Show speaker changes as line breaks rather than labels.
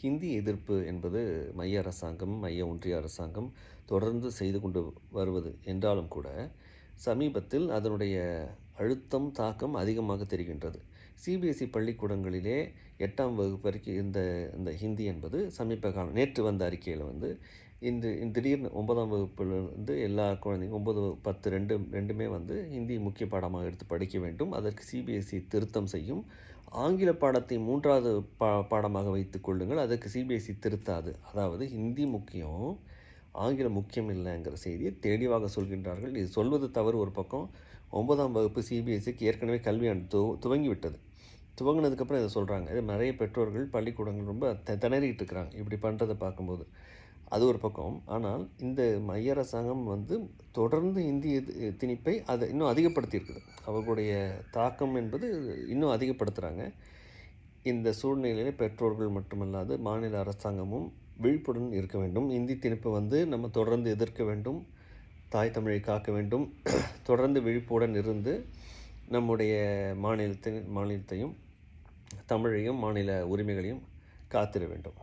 ஹிந்தி எதிர்ப்பு என்பது மைய அரசாங்கம், மைய ஒன்றிய அரசாங்கம் தொடர்ந்து செய்து கொண்டு வருவது என்றாலும் கூட, சமீபத்தில் அதனுடைய அழுத்தம், தாக்கம் அதிகமாக தெரிகின்றது. சிபிஎஸ்இ பள்ளிக்கூடங்களிலே 8ஆம் வகுப்பு வரைக்கும் இருந்த இந்த ஹிந்தி என்பது சமீப காலம் நேற்று வந்த அறிக்கையில வந்து, இன்று திடீர்னு 9ஆம் வகுப்பிலிருந்து எல்லா குழந்தையும் 9, 10 2மே வந்து ஹிந்தி முக்கிய பாடமாக எடுத்து படிக்க வேண்டும். அதற்கு சிபிஎஸ்இ திருத்தம் செய்யும். ஆங்கில பாடத்தை 3வது பாடமாக வைத்துக் கொள்ளுங்கள். அதற்கு சிபிஎஸ்இ திருத்தாது. அதாவது ஹிந்தி முக்கியம், ஆங்கிலம் முக்கியம் இல்லைங்கிற செய்தியை தெளிவாக சொல்கின்றார்கள். இது சொல்வது தவறு ஒரு பக்கம். 9ஆம் வகுப்பு சிபிஎஸ்இக்கு ஏற்கனவே கல்வியாண்டு துவங்கிவிட்டது. துவங்கினதுக்கப்புறம் இதை சொல்கிறாங்க. இது நிறைய பெற்றோர்கள், பள்ளிக்கூடங்கள் ரொம்ப திணறிட்டு இருக்கிறாங்க இப்படி பண்ணுறதை பார்க்கும்போது. அது ஒரு பக்கம். ஆனால் இந்த மைய அரசாங்கம் வந்து தொடர்ந்து இந்தி திணிப்பை அதை இன்னும் அதிகப்படுத்தியிருக்குது. அவர்களுடைய தாக்கம் என்பது இன்னும் அதிகப்படுத்துகிறாங்க. இந்த சூழ்நிலையில் பெற்றோர்கள் மட்டுமல்லாது மாநில அரசாங்கமும் விழிப்புடன் இருக்க வேண்டும். இந்தி திணிப்பை வந்து நம்ம தொடர்ந்து எதிர்க்க வேண்டும். தாய் தமிழை காக்க வேண்டும். தொடர்ந்து விழிப்புடன் இருந்து நம்முடைய மாநிலத்தையும் தமிழையும் மாநில உரிமைகளையும் காத்திட வேண்டும்.